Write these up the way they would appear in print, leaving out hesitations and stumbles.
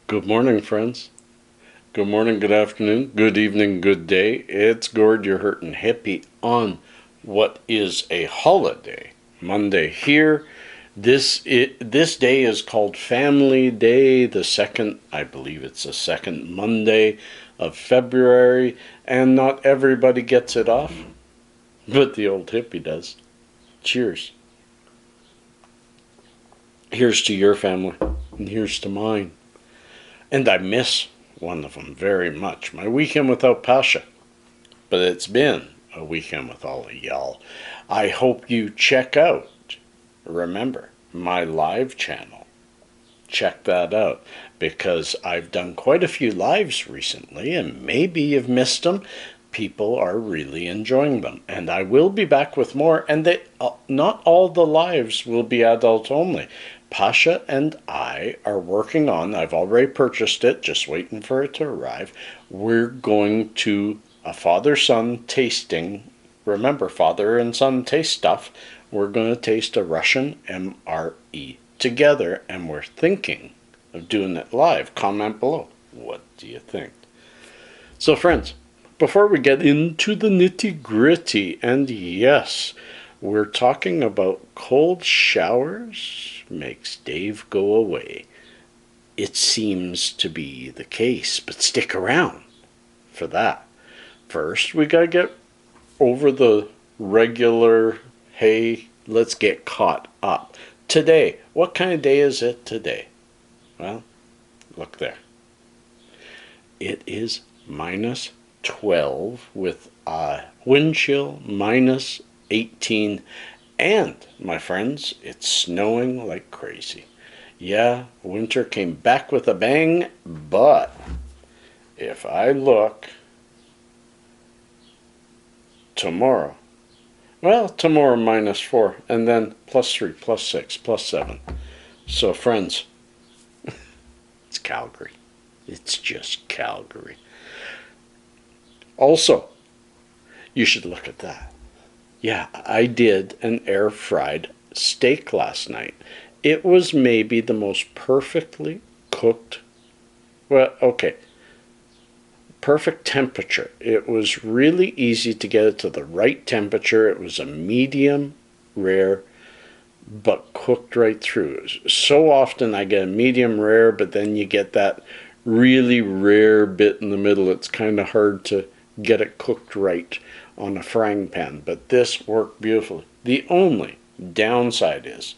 Good morning, friends. Good morning, good afternoon, good evening, good day. It's Gord, your hurtin' hippie, on what is a holiday, Monday here. This day is called Family Day, I believe it's the second Monday of February, and not everybody gets it off, but the old hippie does. Cheers. Here's to your family, and here's to mine. And I miss one of them very much. My weekend without Pasha. But it's been a weekend with all of y'all. I hope you check out, remember, my live channel. Check that out, because I've done quite a few lives recently, and maybe you've missed them. People are really enjoying them. And I will be back with more, and not all the lives will be adult only. Pasha and I are working on, I've already purchased it, just waiting for it to arrive. We're going to a father-son tasting. Remember, father and son taste stuff. We're going to taste a Russian MRE together, and we're thinking of doing it live. Comment below. What do you think? So, friends, before we get into the nitty-gritty, and yes, we're talking about cold showers makes Dave go away. It seems to be the case, but stick around for that. First, we gotta get over the regular, hey, let's get caught up. Today, what kind of day is it today? Well, look there. It is minus 12 with a wind chill minus 18. And, my friends, it's snowing like crazy. Yeah, winter came back with a bang, but if I look tomorrow, well, tomorrow minus 4, and then plus 3, plus 6, plus 7. So, friends, it's Calgary. It's just Calgary. Also, you should look at that. Yeah, I did an air-fried steak last night. It was maybe the most perfectly cooked, perfect temperature. It was really easy to get it to the right temperature. It was a medium rare, but cooked right through. So often I get a medium rare, but then you get that really rare bit in the middle. It's kind of hard to get it cooked right on a frying pan, but this worked beautifully. The only downside is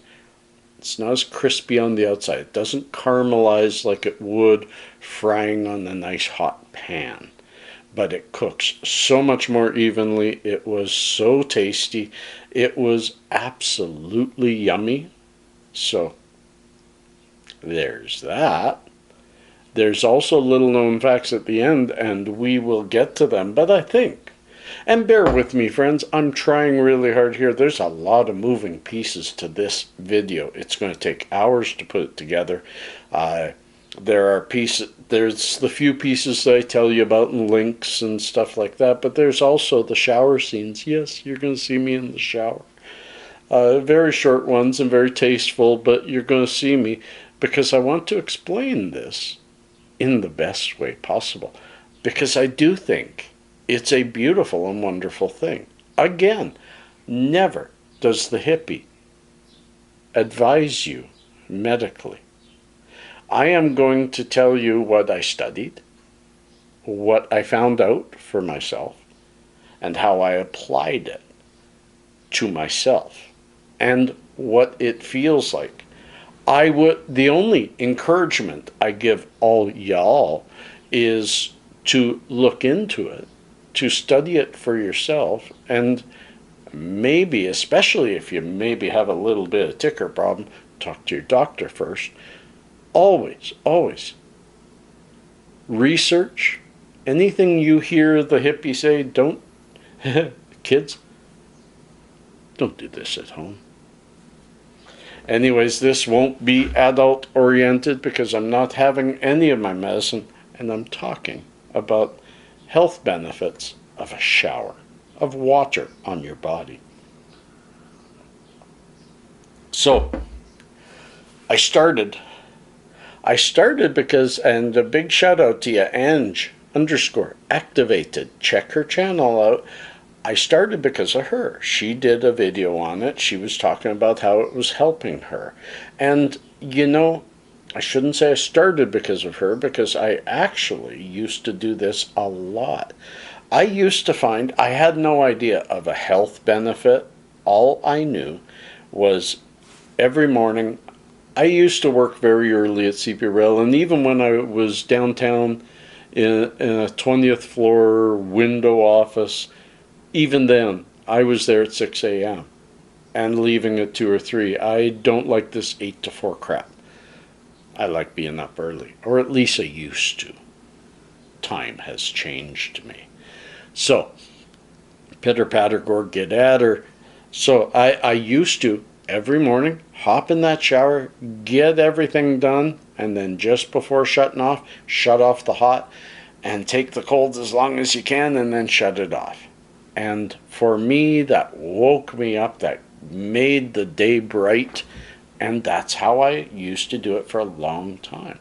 it's not as crispy on the outside. It doesn't caramelize like it would frying on a nice hot pan, but it cooks so much more evenly. It was so tasty. It was absolutely yummy. So there's that. There's also little known facts at the end, and we will get to them, but I think, and bear with me, friends, I'm trying really hard here. There's a lot of moving pieces to this video. It's going to take hours to put it together. There's the few pieces that I tell you about and links and stuff like that, but there's also the shower scenes. Yes, you're going to see me in the shower. Very short ones and very tasteful, but you're going to see me because I want to explain this in the best way possible, because I do think it's a beautiful and wonderful thing. Again, never does the hippie advise you medically. I am going to tell you what I studied, what I found out for myself, and how I applied it to myself, and what it feels like. The only encouragement I give all y'all is to look into it, to study it for yourself, and maybe, especially if you maybe have a little bit of ticker problem, talk to your doctor first. Always, always research. Anything you hear the hippie say, don't, kids, don't do this at home. Anyways, this won't be adult oriented because I'm not having any of my medicine, and I'm talking about health benefits of a shower, of water on your body. So, I started I started because, and a big shout out to you, Angie _activated. Check her channel out. I started because of her. She did a video on it. She was talking about how it was helping her. And, you know, I shouldn't say I started because of her, because I actually used to do this a lot. I used to find I had no idea of a health benefit. All I knew was every morning, I used to work very early at CP Rail, and even when I was downtown in a 20th floor window office, even then I was there at 6 a.m. and leaving at 2 or 3. I don't like this 8 to 4 crap. I like being up early, or at least I used to. Time has changed me. So, pitter patter, gore, get at her. So I used to, every morning, hop in that shower, get everything done, and then just before shutting off, shut off the hot, and take the cold as long as you can, and then shut it off. And for me, that woke me up, that made the day bright, and that's how I used to do it for a long time.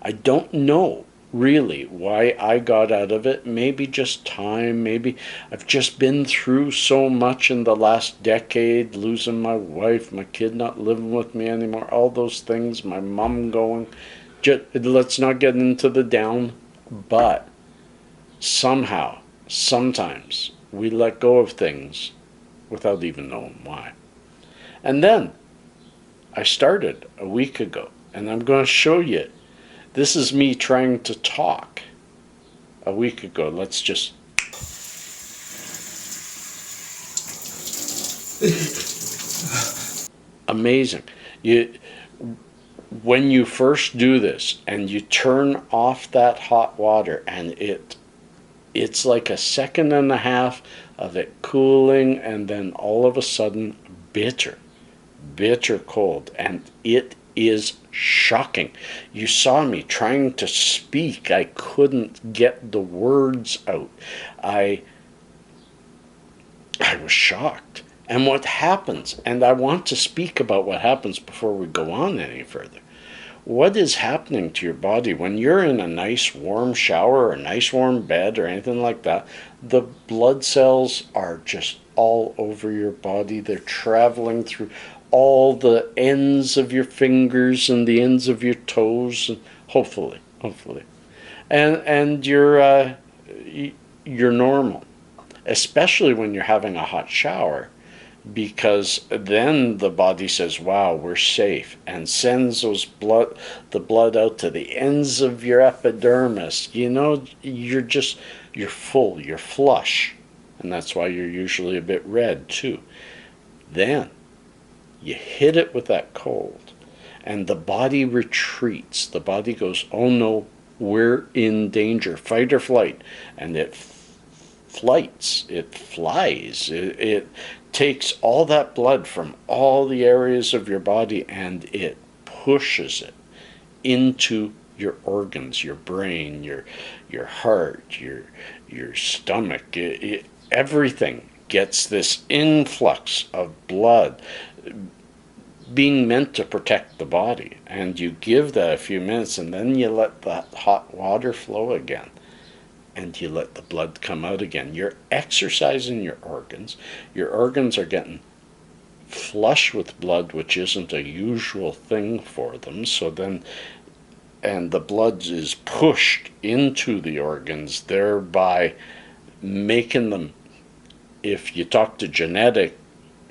I don't know really why I got out of it. Maybe just time. Maybe I've just been through so much in the last decade, losing my wife, my kid not living with me anymore, all those things, my mom going. Let's not get into the down, but somehow, sometimes, we let go of things without even knowing why. And then I started a week ago, and I'm going to show you. This is me trying to talk a week ago. Let's just. Amazing. When you first do this and you turn off that hot water, and it's like a second and a half of it cooling, and then all of a sudden bitter cold, and it is shocking. You saw me trying to speak. I couldn't get the words out. I was shocked. And what happens, and I want to speak about what happens before we go on any further. What is happening to your body when you're in a nice warm shower or a nice warm bed or anything like that? The blood cells are just all over your body. They're traveling through all the ends of your fingers and the ends of your toes, and hopefully, and you're normal, especially when you're having a hot shower, because then the body says, "Wow, we're safe," and sends the blood out to the ends of your epidermis. You know, you're full, you're flush, and that's why you're usually a bit red too. Then you hit it with that cold, and the body retreats. The body goes, "Oh no, we're in danger, fight or flight," and it flies. It takes all that blood from all the areas of your body, and it pushes it into your organs, your brain, your heart, your stomach. Everything gets this influx of blood, being meant to protect the body. And you give that a few minutes, and then you let that hot water flow again, and you let the blood come out again. You're exercising your organs. Your organs are getting flush with blood, which isn't a usual thing for them. So then, and the blood is pushed into the organs, thereby making them, if you talk to genetic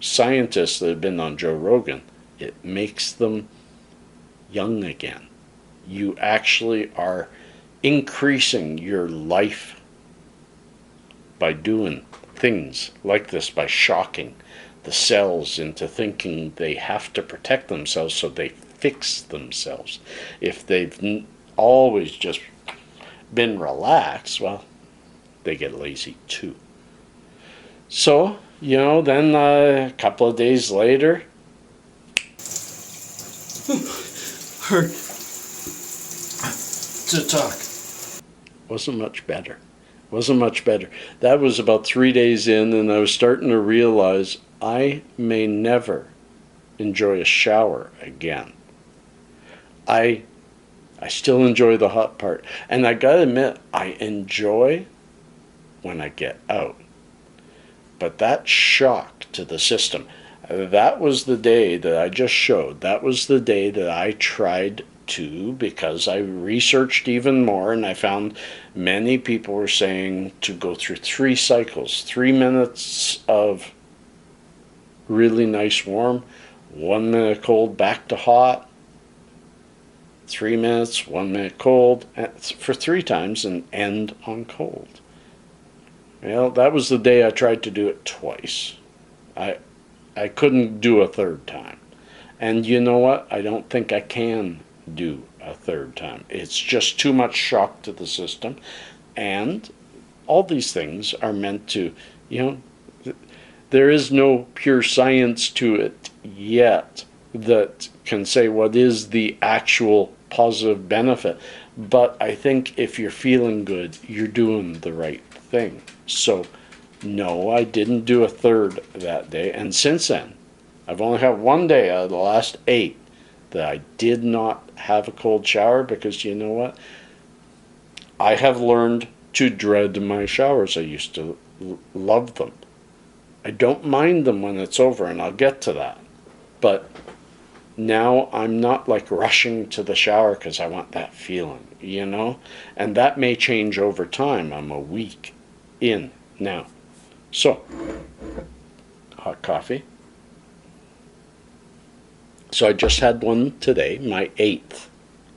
scientists that have been on Joe Rogan, it makes them young again. You actually are increasing your life by doing things like this, by shocking the cells into thinking they have to protect themselves, so they fix themselves. If they've always just been relaxed, well, they get lazy too. So, then a couple of days later, hurt to talk. Wasn't much better. That was about 3 days in, and I was starting to realize I may never enjoy a shower again. I I still enjoy the hot part. And I gotta admit, I enjoy when I get out. But that shock to the system, that was the day that I just showed. That was the day that I tried to, because I researched even more, and I found many people were saying to go through 3 cycles, 3 minutes of really nice warm, 1 minute cold, back to hot, 3 minutes, 1 minute cold, for 3 times, and end on cold. Well, that was the day I tried to do it twice. I couldn't do a third time. And you know what? I don't think I can do a third time. It's just too much shock to the system. And all these things are meant to, there is no pure science to it yet that can say what is the actual positive benefit. But I think if you're feeling good, you're doing the right thing. So, no, I didn't do a third that day. And since then, I've only had 1 day out of the last 8 that I did not have a cold shower, because you know what? I have learned to dread my showers. I used to love them. I don't mind them when it's over, and I'll get to that. But now I'm not like rushing to the shower because I want that feeling, And that may change over time. I'm a week in now. So, hot coffee. So I just had one today, my 8th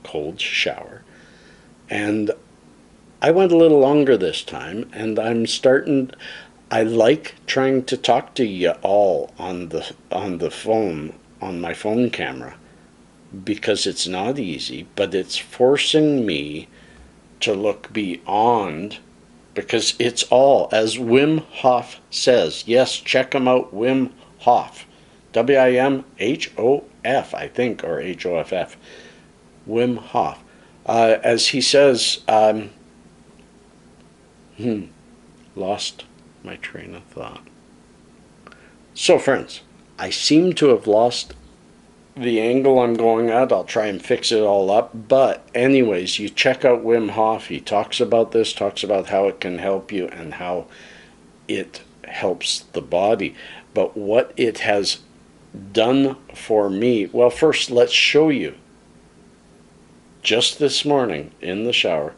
cold shower. And I went a little longer this time, and I like trying to talk to you all on the phone, on my phone camera, because it's not easy, but it's forcing me to look beyond, because it's all, as Wim Hof says. Yes, check him out, Wim Hof. Wimhof, I think, or Hoff. Wim Hof. As he says, lost my train of thought. So, friends, I seem to have lost the angle I'm going at. I'll try and fix it all up. But anyways, you check out Wim Hof. He talks about this, talks about how it can help you and how it helps the body. But what it has done for me, well, first let's show you. Just this morning in the shower,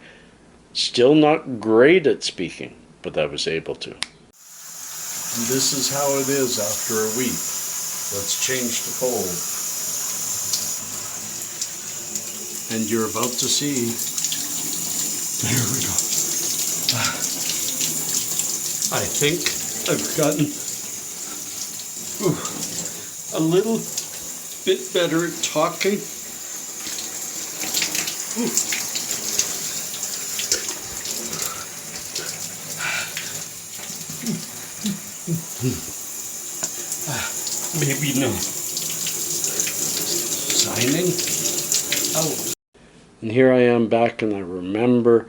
still not great at speaking, but I was able to. And this is how it is after a week. Let's change to cold. And you're about to see. There we go. I think I've gotten a little bit better at talking. Maybe no. Signing out. And here I am back, and I remember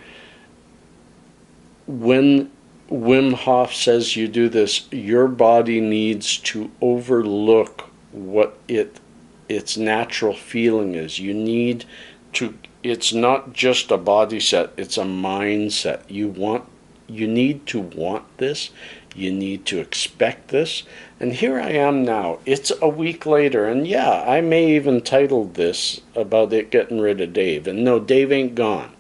when Wim Hof says you do this, your body needs to overlook what its natural feeling is. You need to, it's not just a body set, it's a mindset. You need to want this. You need to expect this. And here I am now. It's a week later, and yeah, I may even title this about it getting rid of Dave. And no, Dave ain't gone.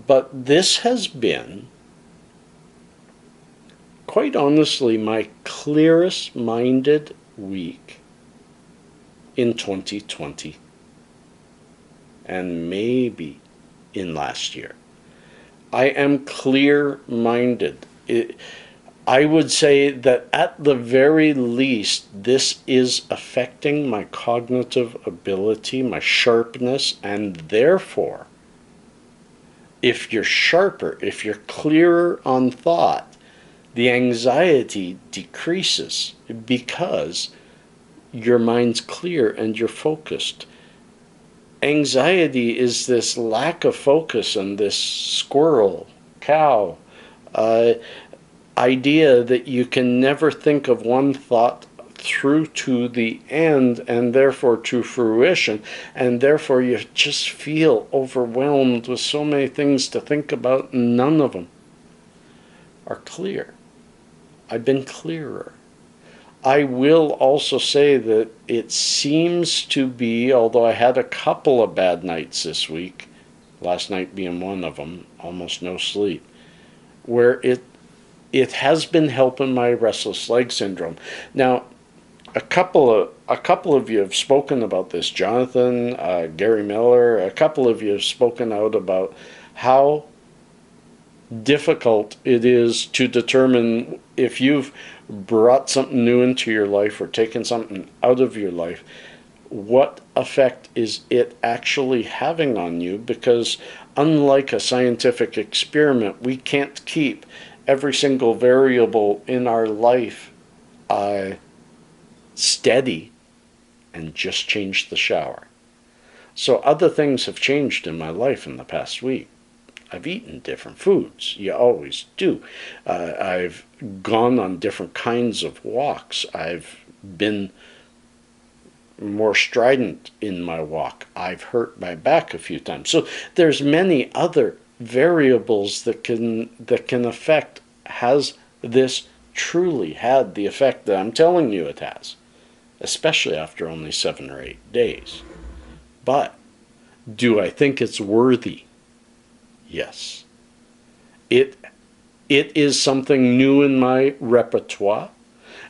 But this has been, quite honestly, my clearest minded week in 2020. And maybe in last year. I am clear-minded. I would say that at the very least, this is affecting my cognitive ability, my sharpness, and therefore, if you're sharper, if you're clearer on thought, the anxiety decreases because your mind's clear and you're focused. Anxiety is this lack of focus and this squirrel, cow, idea that you can never think of one thought through to the end and therefore to fruition, and therefore you just feel overwhelmed with so many things to think about, and none of them are clear. I've been clearer. I will also say that it seems to be, although I had a couple of bad nights this week, last night being one of them, almost no sleep, where it has been helping my restless leg syndrome. Now, a couple of you have spoken about this. Jonathan, Gary Miller, a couple of you have spoken out about how difficult it is to determine if you've brought something new into your life or taken something out of your life, what effect is it actually having on you? Because unlike a scientific experiment, we can't keep every single variable in our life steady and just change the shower. So other things have changed in my life in the past week. I've eaten different foods. You always do. I've gone on different kinds of walks. I've been more strident in my walk. I've hurt my back a few times. So there's many other variables that can affect. Has this truly had the effect that I'm telling you it has? Especially after only 7 or 8 days. But do I think it's worthy? Yes. It is something new in my repertoire,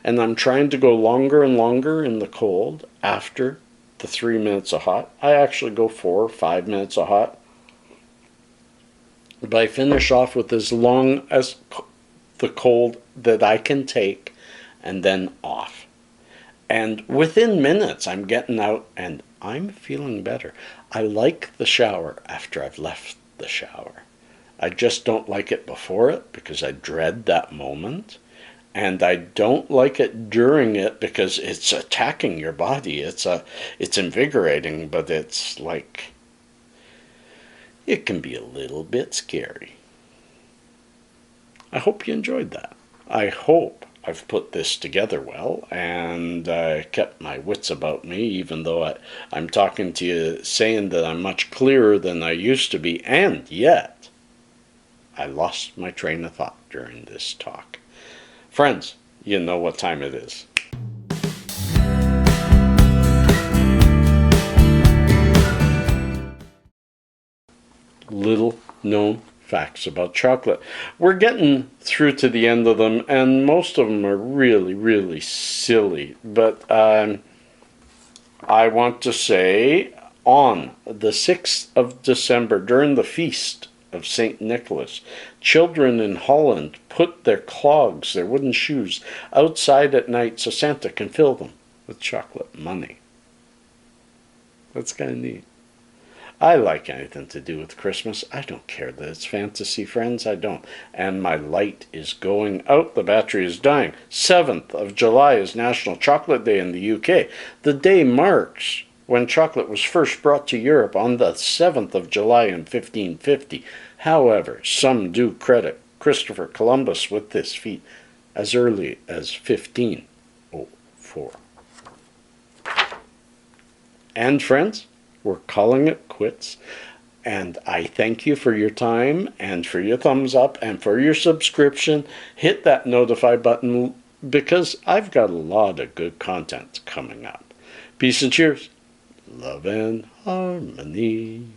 and I'm trying to go longer and longer in the cold after the 3 minutes of hot. I actually go 4 or 5 minutes of hot. But I finish off with as long as the cold that I can take, and then off. And within minutes, I'm getting out and I'm feeling better. I like the shower after I've left the shower. I just don't like it before it because I dread that moment. And I don't like it during it because it's attacking your body. It's invigorating, but it's like, it can be a little bit scary. I hope you enjoyed that. I hope I've put this together well and kept my wits about me, even though I'm talking to you saying that I'm much clearer than I used to be, and yet I lost my train of thought during this talk. Friends, you know what time it is. Little known facts about chocolate. We're getting through to the end of them, and most of them are really, really silly. But I want to say, on the 6th of December, during the feast of St. Nicholas, children in Holland put their clogs, their wooden shoes, outside at night so Santa can fill them with chocolate money. That's kind of neat. I like anything to do with Christmas. I don't care that it's fantasy, friends. I don't. And my light is going out. The battery is dying. 7th of July is National Chocolate Day in the UK. The day marks when chocolate was first brought to Europe on the 7th of July in 1550. However, some do credit Christopher Columbus with this feat as early as 1504. And friends, we're calling it quits. And I thank you for your time and for your thumbs up and for your subscription. Hit that notify button because I've got a lot of good content coming up. Peace and cheers. Love and harmony.